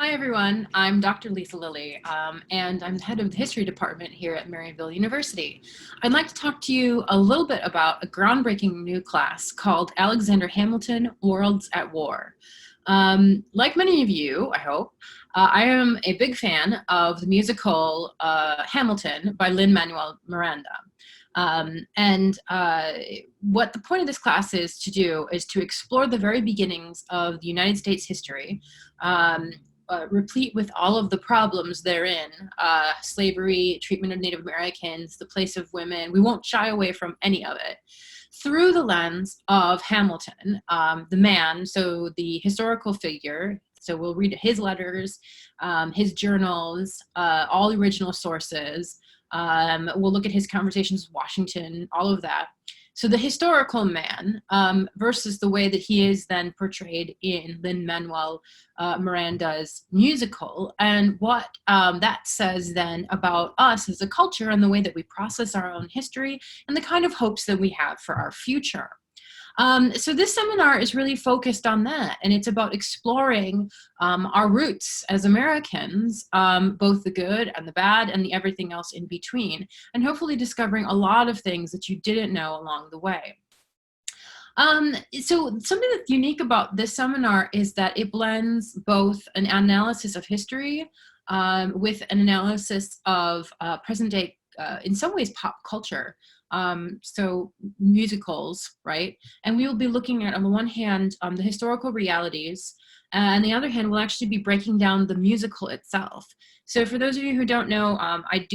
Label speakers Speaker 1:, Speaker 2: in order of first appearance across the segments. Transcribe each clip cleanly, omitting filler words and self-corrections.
Speaker 1: Hi everyone, I'm Dr. Lisa Lilly, and I'm the head of the history department here at Maryville University. I'd like to talk to you a little bit about a groundbreaking new class called Alexander Hamilton, Worlds at War. Like many of you, I hope, I am a big fan of the musical Hamilton by Lin-Manuel Miranda. What the point of this class is to do is to explore the very beginnings of the United States history, replete with all of the problems therein, slavery, treatment of Native Americans, the place of women. We won't shy away from any of it through the lens of Hamilton, the man, so the historical figure. So we'll read his letters, his journals, all the original sources. We'll look at his conversations with Washington, all of that. So the historical man versus the way that he is then portrayed in Lin-Manuel Miranda's musical, and what that says then about us as a culture and the way that we process our own history and the kind of hopes that we have for our future. So this seminar is really focused on that, and it's about exploring our roots as Americans, both the good and the bad and the everything else in between, and hopefully discovering a lot of things that you didn't know along the way. So something that's unique about this seminar is that it blends both an analysis of history with an analysis of present day, in some ways, pop culture. So musicals, right? And we will be looking at, on the one hand, the historical realities, and on the other hand, we'll actually be breaking down the musical itself. So for those of you who don't know, I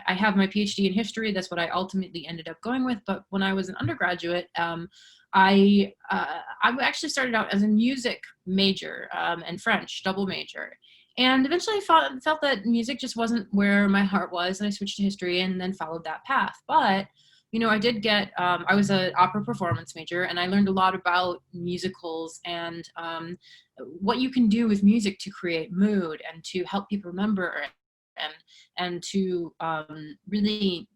Speaker 1: have my PhD in history. That's what I ultimately ended up going with. But when I was an undergraduate, I actually started out as a music major and French double major. And eventually I felt that music just wasn't where my heart was, and I switched to history and then followed that path. But, you know, I did get, I was an opera performance major, and I learned a lot about musicals and what you can do with music to create mood and to help people remember and to really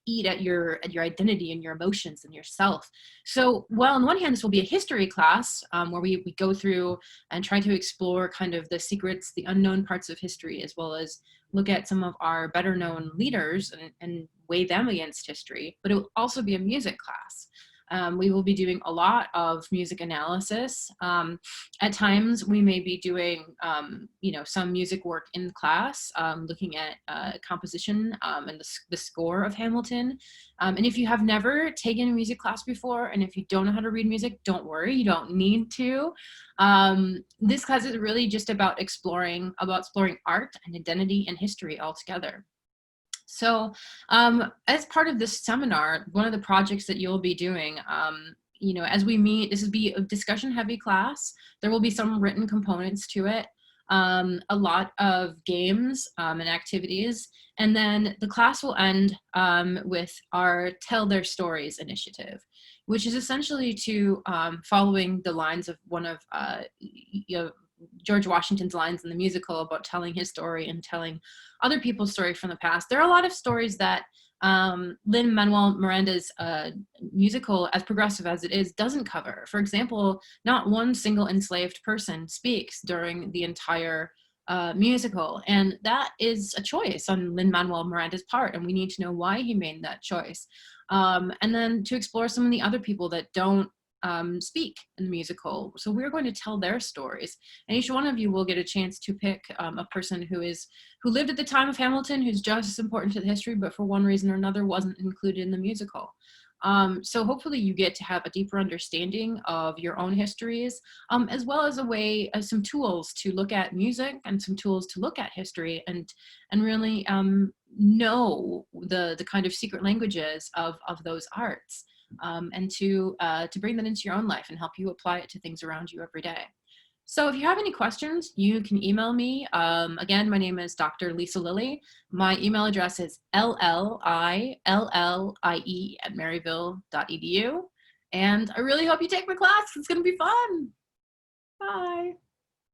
Speaker 1: eat at your identity and your emotions and yourself. So, well, on one hand, this will be a history class where we go through and try to explore kind of the secrets, the unknown parts of history, as well as look at some of our better known leaders and weigh them against history. But it will also be a music class. We will be doing a lot of music analysis. At times, we may be doing, some music work in class, looking at composition and the score of Hamilton. And if you have never taken a music class before, and if you don't know how to read music, don't worry, you don't need to. This class is really just about exploring art and identity and history all together. So as part of this seminar, one of the projects that you'll be doing, as we meet, this will be a discussion heavy class. There will be some written components to it, a lot of games and activities. And then the class will end with our Tell Their Stories initiative, which is essentially to following the lines of one of George Washington's lines in the musical about telling his story and telling other people's story from the past. There are a lot of stories that Lin-Manuel Miranda's musical, as progressive as it is, doesn't cover. For example, not one single enslaved person speaks during the entire musical, and that is a choice on Lin-Manuel Miranda's part, and we need to know why he made that choice. And then to explore some of the other people that don't speak in the musical. So we're going to tell their stories, and each one of you will get a chance to pick a person who lived at the time of Hamilton, who's just as important to the history, but for one reason or another wasn't included in the musical. So hopefully you get to have a deeper understanding of your own histories, as well as some tools to look at music and some tools to look at history and really know the kind of secret languages of those arts. And to bring that into your own life and help you apply it to things around you every day. So if you have any questions, you can email me. Again, my name is Dr. Lisa Lilly. My email address is lillie@maryville.edu. And I really hope you take my class. It's going to be fun. Bye.